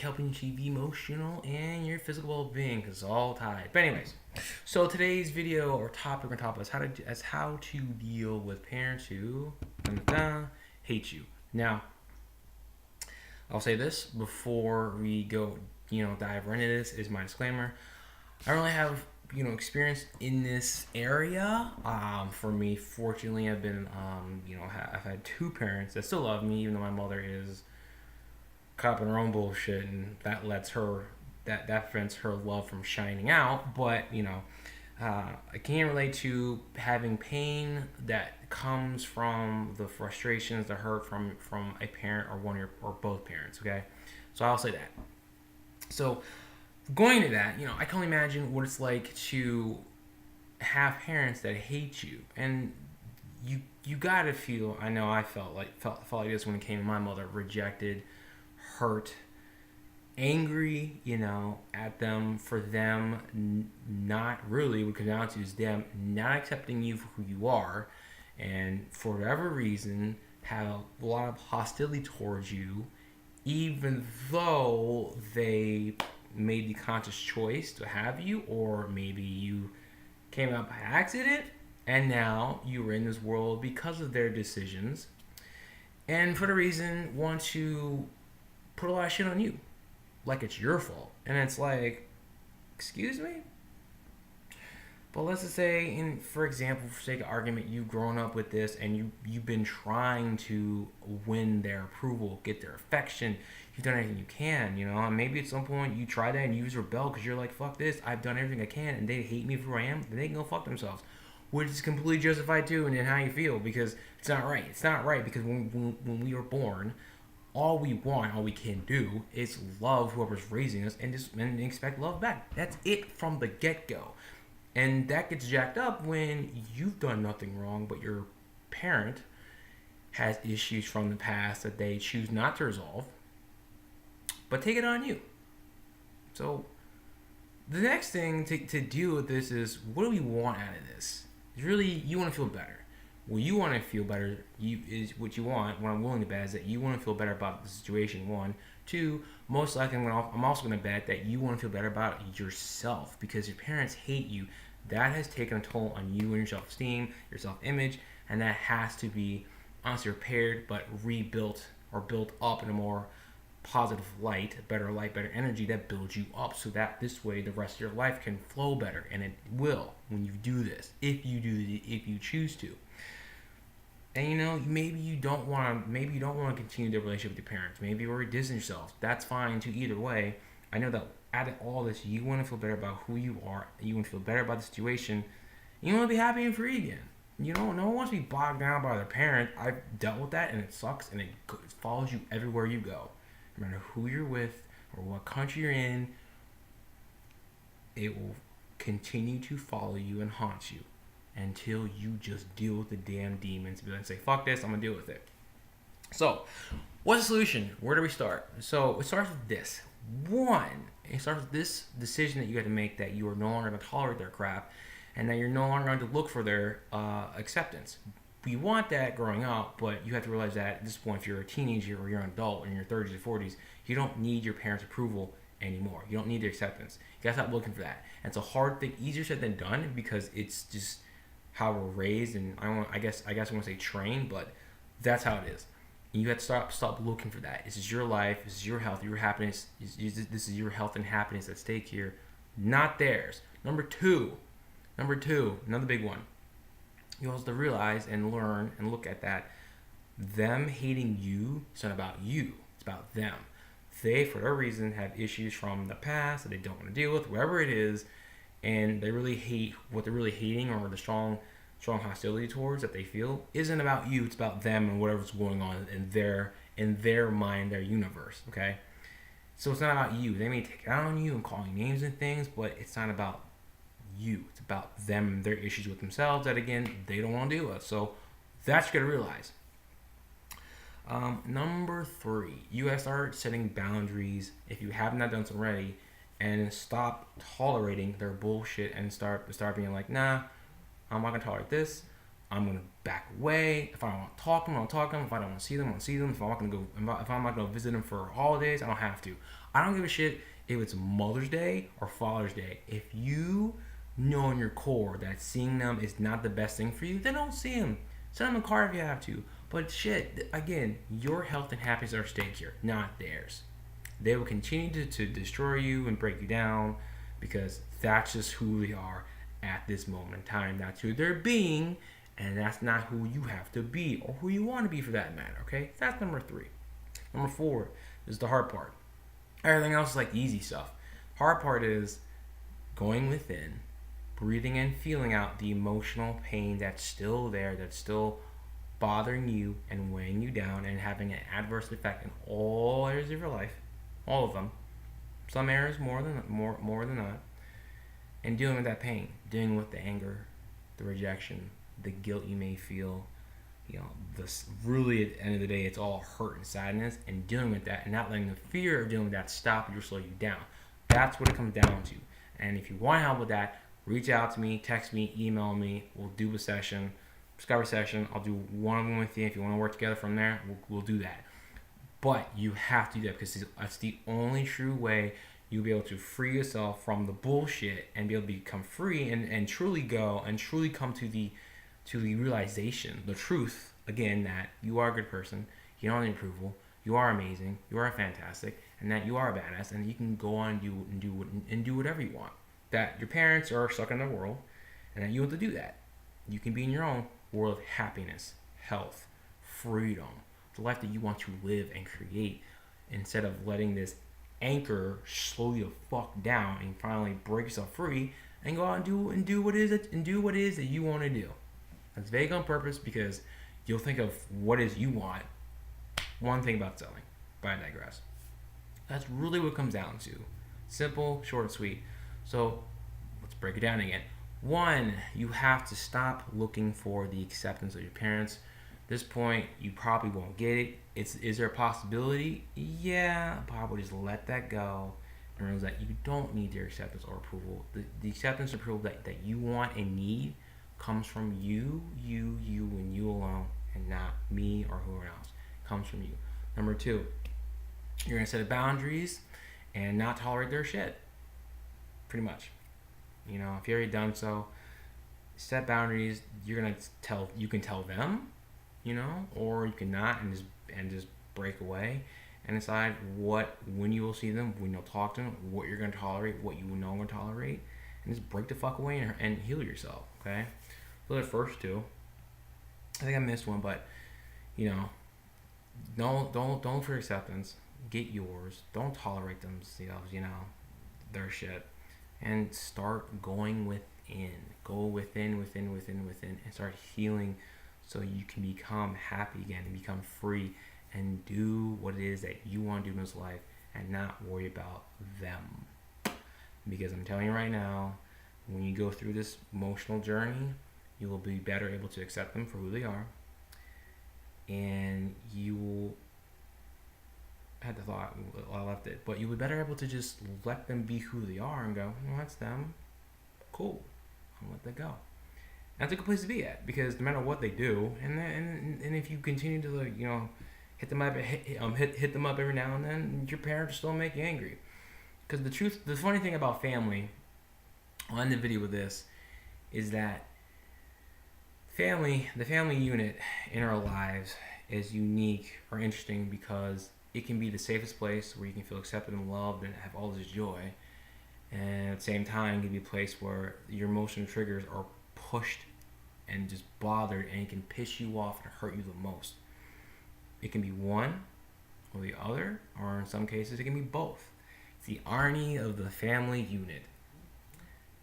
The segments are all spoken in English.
helping you achieve emotional and your physical well-being, because it's all tied. But anyways, so today's video or topic on top is how to deal with parents who hate you. Now, I'll say this before we go, dive right into this. Is my disclaimer. I don't really have experience in this area. For me, fortunately, I've been I've had two parents that still love me, even though my mother is caught up in her own bullshit, and that lets her that prevents her love from shining out. But I can relate to having pain that comes from the frustrations, the hurt from a parent or one of your, or both parents. Okay, so I'll say that. So going to that, I can only imagine what it's like to have parents that hate you, and you gotta feel. I know I felt like this when it came to my mother, rejected, hurt, angry, at them for them not really what comes down to is them not accepting you for who you are, and for whatever reason have a lot of hostility towards you, even though they made the conscious choice to have you, or maybe you came out by accident and now you were in this world because of their decisions, and for the reason want to put a lot of shit on you like it's your fault. And it's like, excuse me? But let's just say, for example, for sake of argument, you've grown up with this and you've been trying to win their approval, get their affection. You've done everything you can, and maybe at some point you try that and you rebel because you're like, fuck this, I've done everything I can, and they hate me for who I am, then they can go fuck themselves. Which is completely justified too, and in how you feel, because it's not right. It's not right, because when we were born, all we want, all we can do is love whoever's raising us and expect love back. That's it from the get-go. And that gets jacked up when you've done nothing wrong, but your parent has issues from the past that they choose not to resolve, but take it on you. So the next thing to deal with this is, what do we want out of this? Really, you want to feel better. Well, you want to feel better. Is what you want. What I'm willing to bet is that you want to feel better about the situation. One, two. Most likely, I'm also going to bet that you want to feel better about yourself, because your parents hate you. That has taken a toll on you and your self-esteem, your self-image, and that has to be honestly repaired, but rebuilt or built up in a more positive light, better energy that builds you up, so that this way the rest of your life can flow better, and it will when you do this. If you choose to. And maybe you don't want to continue the relationship with your parents. Maybe you already distance yourself. That's fine too. Either way, I know that out of all this, you want to feel better about who you are. You want to feel better about the situation. You want to be happy and free again. No one wants to be bogged down by their parent. I've dealt with that, and it sucks, and it follows you everywhere you go. No matter who you're with or what country you're in, it will continue to follow you and haunt you until you just deal with the damn demons and say, fuck this, I'm going to deal with it. So, what's the solution? Where do we start? So, it starts with this. One, it starts with this decision that you have to make, that you are no longer going to tolerate their crap, and that you're no longer going to look for their acceptance. We want that growing up, but you have to realize that at this point, if you're a teenager or you're an adult in your 30s or 40s, you don't need your parents' approval anymore. You don't need their acceptance. You gotta stop looking for that. And it's a hard thing, easier said than done, because it's just how we're raised, and I guess I want to say trained, but that's how it is. And you have to stop looking for that. This is your life. This is your health, your happiness. This is your health and happiness at stake here, not theirs. Number two, another big one. You also have to realize and learn and look at that. Them hating you, it's not about you. It's about them. They, for their reason, have issues from the past that they don't want to deal with, whatever it is, and they really hate what they're really hating, or the strong hostility towards that they feel isn't about you. It's about them and whatever's going on in their mind, their universe. Okay, so it's not about you. They may take it out on you and call you names and things, but it's not about you. It's about them and their issues with themselves that, again, they don't want to deal with. So that's what you gotta realize. Number three, you gotta start setting boundaries if you have not done so already, and stop tolerating their bullshit and start being like, nah, I'm not gonna tolerate this. I'm gonna back away. If I don't want to talk to them, I'll talk to them. If I don't want to see them, I'll see them. If I'm not gonna visit them for holidays, I don't have to. I don't give a shit if it's Mother's Day or Father's Day. If you know in your core that seeing them is not the best thing for you, then don't see them. Send them a card if you have to. But shit, again, your health and happiness are at stake here, not theirs. They will continue to destroy you and break you down because that's just who they are at this moment in time. That's who they're being, and that's not who you have to be or who you want to be for that matter, okay? That's number 3. Number 4 is the hard part. Everything else is like easy stuff. Hard part is going within, breathing and feeling out the emotional pain that's still there, that's still bothering you and weighing you down and having an adverse effect in all areas of your life, all of them. Some areas more than not. And dealing with that pain, dealing with the anger, the rejection, the guilt you may feel. This really at the end of the day, it's all hurt and sadness, and dealing with that and not letting the fear of dealing with that stop you or slow you down. That's what it comes down to. And if you want help with that, reach out to me, text me, email me. We'll do a session, discovery session. I'll do one of them with you. If you want to work together from there, we'll do that. But you have to do that because that's the only true way you'll be able to free yourself from the bullshit and be able to become free and truly go and truly come to the realization, the truth, again, that you are a good person, you don't need approval, you are amazing, you are fantastic, and that you are a badass, and you can go on and do whatever you want. That your parents are stuck in their world, and that you want to do that. You can be in your own world of happiness, health, freedom, the life that you want to live and create, instead of letting this anchor slow you the fuck down and finally break yourself free and go out and do what it is that you want to do. That's vague on purpose because you'll think of what it is you want. One thing about selling, but I digress. That's really what it comes down to. Simple, short, and sweet. So let's break it down again. 1, you have to stop looking for the acceptance of your parents. At this point, you probably won't get it. Is there a possibility? Yeah, probably just let that go and realize that you don't need their acceptance or approval. The acceptance and approval that you want and need comes from you, and you alone, and not me or whoever else. It comes from you. Number 2, you're gonna set boundaries and not tolerate their shit. Pretty much. If you already done so, set boundaries. You can tell them, or you cannot, and just break away and decide when you will see them, when you'll talk to them, what you're gonna tolerate, what you know going to tolerate, and just break the fuck away and heal yourself. Okay. So the first 2, I think I missed one, but don't for acceptance. Get yours. Don't tolerate themselves. Their shit, and start going within. Go within, and start healing, so you can become happy again and become free and do what it is that you want to do in this life and not worry about them. Because I'm telling you right now, when you go through this emotional journey, you will be better able to accept them for who they are, and you will I had the thought, I left it, but you will be better able to just let them be who they are and go, that's them, cool, I'll let that go. That's a good place to be at, because no matter what they do, and if you continue to hit them up every now and then, your parents still make you angry. Because the funny thing about family, I'll end the video with this, is that the family unit in our lives is unique or interesting because it can be the safest place where you can feel accepted and loved and have all this joy, and at the same time it can be a place where your emotional triggers are pushed and just bothered, and it can piss you off and hurt you the most. It can be one or the other, or in some cases it can be both. It's the irony of the family unit.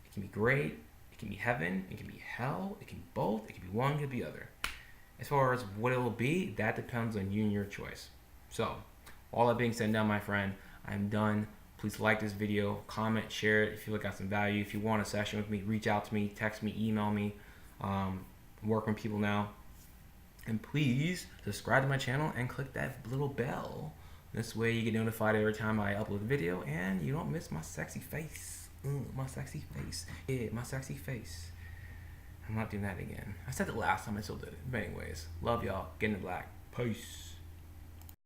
It can be great, it can be heaven, it can be hell, it can be both, it can be one, it can be the other. As far as what it will be, that depends on you and your choice. So, all that being said now, my friend, I'm done. Please like this video, comment, share it if you got some value. If you want a session with me, reach out to me, text me, email me. I'm working with people now. And please subscribe to my channel and click that little bell. This way you get notified every time I upload a video and you don't miss my sexy face. My sexy face. Yeah, my sexy face. I'm not doing that again. I said it last time, I still did it. But anyways, love y'all. Get in the black. Peace.